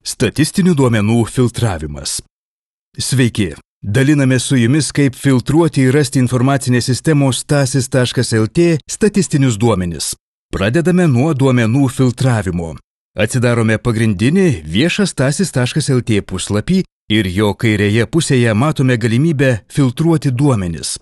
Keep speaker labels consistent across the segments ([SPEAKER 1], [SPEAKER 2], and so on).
[SPEAKER 1] Statistinių duomenų filtravimas. Sveiki, daliname su jumis, kaip filtruoti ir rasti informacinės sistemos stasis.lt statistinius duomenis. Pradedame nuo duomenų filtravimo. Atsidarome pagrindinį viešą stasis.lt puslapį ir jo kairėje pusėje matome galimybę filtruoti duomenis.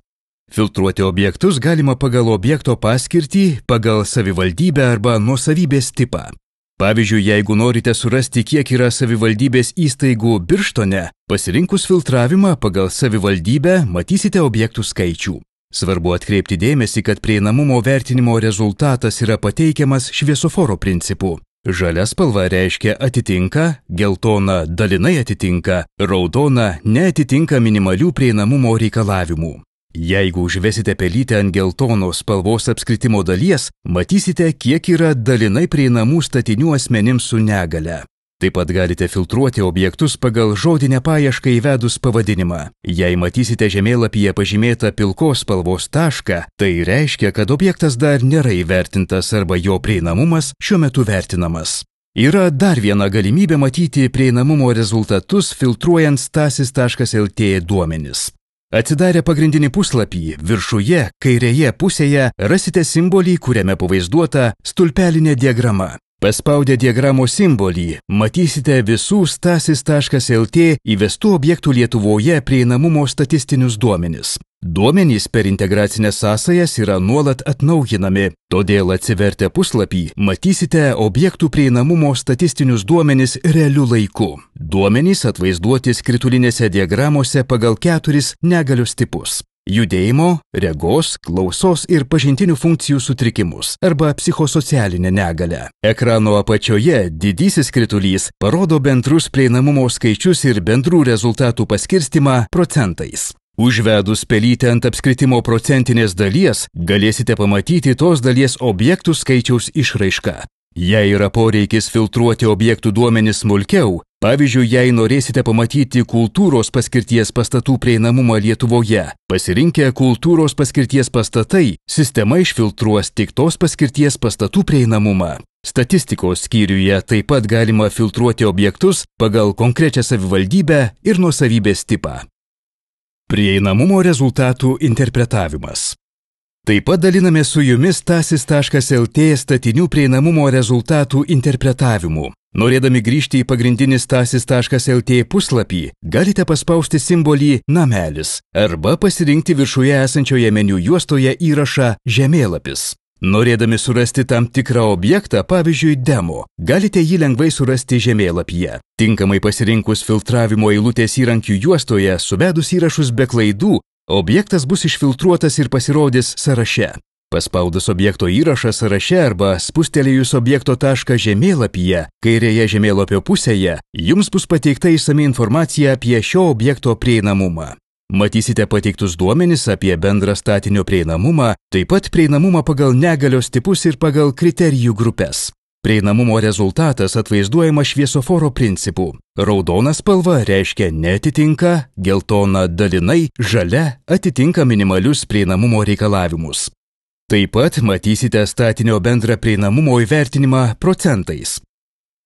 [SPEAKER 1] Filtruoti objektus galima pagal objekto paskirtį, pagal savivaldybę arba nuosavybės tipą. Pavyzdžiui, jeigu norite surasti, kiek yra savivaldybės įstaigų Birštone, pasirinkus filtravimą pagal savivaldybę matysite objektų skaičių. Svarbu atkreipti dėmesį, kad prieinamumo vertinimo rezultatas yra pateikiamas šviesoforo principu. Žalia spalva reiškia atitinka, geltona dalinai atitinka, raudona neatitinka minimalių prieinamumo reikalavimų. Jeigu užvesite pelytę ant geltonos spalvos apskritimo dalies, matysite, kiek yra dalinai prieinamų statinių asmenims su negale. Taip pat galite filtruoti objektus pagal žodinę paiešką įvedus pavadinimą. Jei matysite žemėlapyje pažymėtą pilkos spalvos tašką, tai reiškia, kad objektas dar nėra įvertintas arba jo prieinamumas šiuo metu vertinamas. Yra dar viena galimybė matyti prieinamumo rezultatus filtruojant stasis.lt duomenis. Atsidarę pagrindinį puslapį, viršuje, kairėje pusėje rasite simbolį, kuriame pavaizduota stulpelinė diagrama. Paspaudę diagramos simbolį, matysite visų stasis.lt įvestų objektų Lietuvoje prieinamumo statistinius duomenis. Duomenys per integracinės sąsajas yra nuolat atnaujinami, todėl atsivertę puslapį matysite objektų prieinamumo statistinius duomenis realiu laiku. Duomenys atvaizduoti skritulinėse diagramose pagal 4 negalios tipus: judėjimo, regos, klausos ir pažintinių funkcijų sutrikimus arba psichosocialinę negalią. Ekrano apačioje didysis skritulys parodo bendrus prieinamumo skaičius ir bendrų rezultatų paskirstimą procentais. Užvedus pelytę ant apskritimo procentinės dalies, galėsite pamatyti tos dalies objektų skaičiaus išraišką. Jei yra poreikis filtruoti objektų duomenis smulkiau, pavyzdžiui, jei norėsite pamatyti kultūros paskirties pastatų prieinamumą Lietuvoje, pasirinkę kultūros paskirties pastatai, sistema išfiltruos tik tos paskirties pastatų prieinamumą. Statistikos skyriuje taip pat galima filtruoti objektus pagal konkrečią savivaldybę ir nuosavybės tipą. Prieinamumo rezultatų interpretavimas. Taip pat daliname su jumis stasis.lt statinių prieinamumo rezultatų interpretavimu. Norėdami grįžti į pagrindinį stasis.lt puslapį, galite paspausti simbolį namelis arba pasirinkti viršuje esančioje meniu juostoje įrašą žemėlapis. Norėdami surasti tam tikrą objektą, pavyzdžiui demo, galite jį lengvai surasti žemėlapyje. Tinkamai pasirinkus filtravimo eilutės įrankių juostoje, suvedus įrašus be klaidų, objektas bus išfiltruotas ir pasirodys sąraše. Paspaudus objekto įrašą sąraše arba spustelėjus objekto tašką žemėlapyje, kairėje žemėlapio pusėje, jums bus pateikta išsami informacija apie šio objekto prieinamumą. Matysite pateiktus duomenis apie bendrą statinio prieinamumą, taip pat prieinamumą pagal negalios tipus ir pagal kriterijų grupės. Prieinamumo rezultatas atvaizduojamas šviesoforo principu. Raudona spalva reiškia neatitinka, geltona dalinai, žalia atitinka minimalius prieinamumo reikalavimus. Taip pat matysite statinio bendrą prieinamumo įvertinimą procentais.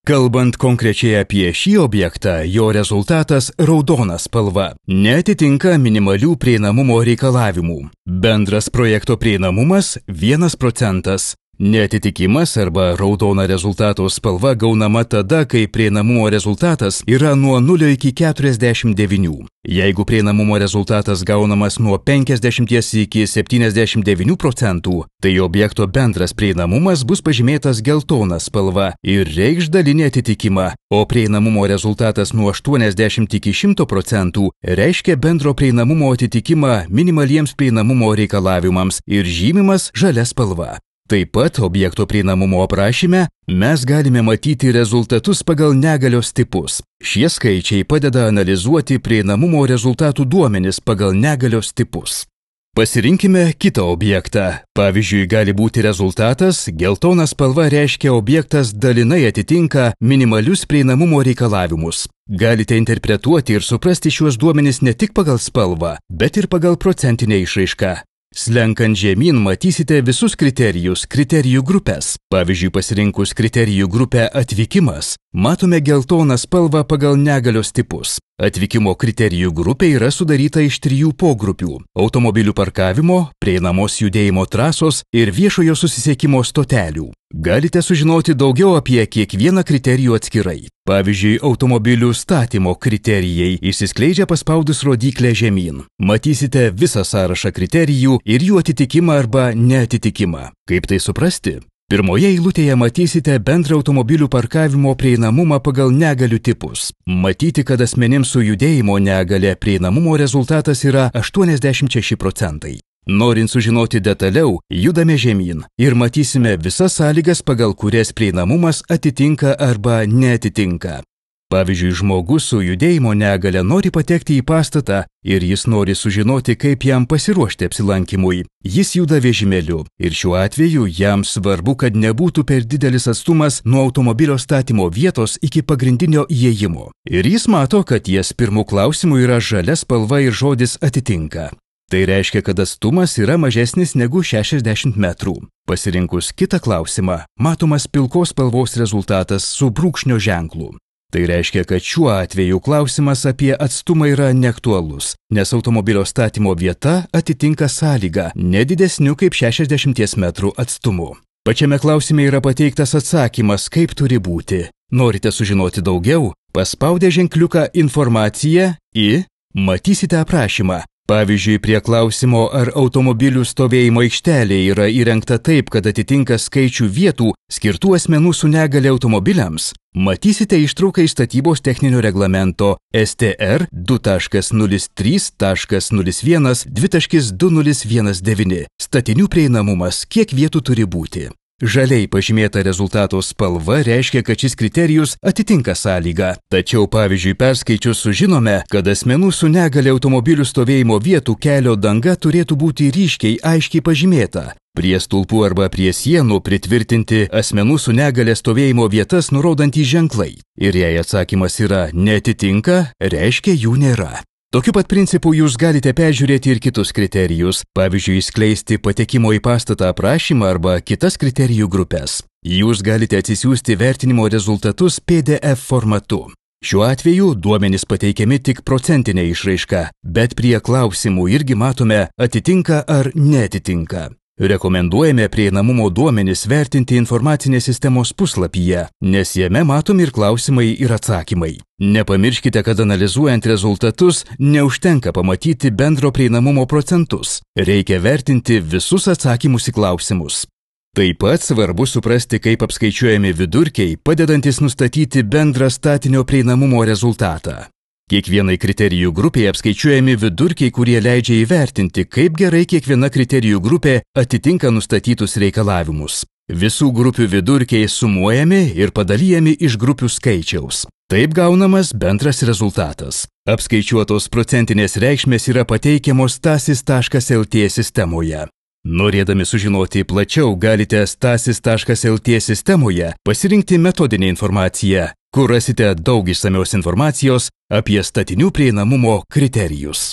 [SPEAKER 1] Kalbant konkrečiai apie šį objektą, jo rezultatas raudona spalva neatitinka minimalių prieinamumo reikalavimų. Bendras projekto prieinamumas 1%. Neatitikimas arba raudona rezultato spalva gaunama tada, kai prieinamumo rezultatas yra nuo 0 iki 49. Jeigu prieinamumo rezultatas gaunamas nuo 50 iki 79%, tai objekto bendras prieinamumas bus pažymėtas geltona spalva ir reikš dalinį atitikimą, o prieinamumo rezultatas nuo 80 iki 100% reiškia bendro prieinamumo atitikimą minimaliems prieinamumo reikalavimams ir žymimas žalia spalva. Taip pat objekto prieinamumo aprašyme mes galime matyti rezultatus pagal negalios tipus. Šie skaičiai padeda analizuoti prieinamumo rezultatų duomenis pagal negalios tipus. Pasirinkime kitą objektą. Pavyzdžiui, gali būti rezultatas, geltona spalva reiškia objektas dalinai atitinka minimalius prieinamumo reikalavimus. Galite interpretuoti ir suprasti šiuos duomenis ne tik pagal spalvą, bet ir pagal procentinę išraišką. Slenkant žemyn matysite visus kriterijų grupės. Pavyzdžiui, pasirinkus kriterijų grupę atvykimas, Matome geltoną spalvą pagal negalios tipus. Atvykimo kriterijų grupė yra sudaryta iš 3 pogrupių – automobilių parkavimo, prieinamos judėjimo trasos ir viešojo susisiekimo stotelių. Galite sužinoti daugiau apie kiekvieną kriterijų atskirai. Pavyzdžiui, automobilių statymo kriterijai išsiskleidžia paspaudus rodyklę žemyn. Matysite visą sąrašą kriterijų ir jų atitikimą arba neatitikimą. Kaip tai suprasti? Pirmoje eilutėje matysite bendrą automobilių parkavimo prieinamumą pagal negalių tipus. Matyti, kad asmenims su judėjimo negale prieinamumo rezultatas yra 86%. Norint sužinoti detaliau, judame žemyn ir matysime visas sąlygas, pagal kurias prieinamumas atitinka arba neatitinka. Pavyzdžiui, žmogus su judėjimo negale nori patekti į pastatą ir jis nori sužinoti, kaip jam pasiruošti apsilankymui. Jis juda vežimėliu ir šiuo atveju jam svarbu, kad nebūtų per didelis atstumas nuo automobilio statymo vietos iki pagrindinio įėjimo. Ir jis mato, kad ties pirmų klausimų yra žalia spalva ir žodis atitinka. Tai reiškia, kad atstumas yra mažesnis negu 60 metrų. Pasirinkus kitą klausimą, matomas pilkos spalvos rezultatas su brūkšnio ženklu. Tai reiškia, kad šiuo atveju klausimas apie atstumą yra neaktualus, nes automobilio statymo vieta atitinka sąlygą nedidesniu kaip 60 metrų atstumu. Pačiame klausime yra pateiktas atsakymas, kaip turi būti. Norite sužinoti daugiau? Paspaudę ženkliuką informaciją į, matysite aprašymą. Pavyzdžiui, prie klausimo, ar automobilių stovėjimo aikštelė yra įrengta taip, kad atitinka skaičių vietų skirtų asmenų su negale automobiliams, matysite ištrauką iš statybos techninio reglamento STR 2.03.01.2.2019 statinių prieinamumas, kiek vietų turi būti. Žaliai pažymėta rezultato spalva reiškia, kad šis kriterijus atitinka sąlygą. Tačiau, pavyzdžiui, perskaičius sužinome, kad asmenų su negale automobilių stovėjimo vietų kelio danga turėtų būti ryškiai aiškiai pažymėta. Prie stulpų arba prie sienų pritvirtinti asmenų su negale stovėjimo vietas nurodantys ženklai. Ir jei atsakymas yra neatitinka, reiškia jų nėra. Tokiu pat principu jūs galite peržiūrėti ir kitus kriterijus, pavyzdžiui, skleisti patekimo į pastatą aprašymą arba kitas kriterijų grupės. Jūs galite atsisiųsti vertinimo rezultatus PDF formatu. Šiuo atveju duomenys pateikiami tik procentinė išraiška, bet prie klausimų irgi matome atitinka ar neatitinka. Rekomenduojame prieinamumo duomenis vertinti informacinės sistemos puslapyje, nes jame matomi ir klausimai ir atsakymai. Nepamirškite, kad analizuojant rezultatus neužtenka pamatyti bendro prieinamumo procentus. Reikia vertinti visus atsakymus į klausimus. Taip pat svarbu suprasti, kaip apskaičiuojami vidurkiai, padedantis nustatyti bendrą statinio prieinamumo rezultatą. Kiekvienai kriterijų grupėje apskaičiuojami vidurkiai, kurie leidžia įvertinti, kaip gerai kiekviena kriterijų grupė atitinka nustatytus reikalavimus. Visų grupių vidurkiai sumuojami ir padalijami iš grupių skaičiaus. Taip gaunamas bendras rezultatas. Apskaičiuotos procentinės reikšmės yra pateikiamos stasis.lt sistemoje. Norėdami sužinoti plačiau, galite stasis.lt sistemoje pasirinkti metodinę informaciją, kur rasite daug išsamios informacijos apie statinių prieinamumo kriterijus.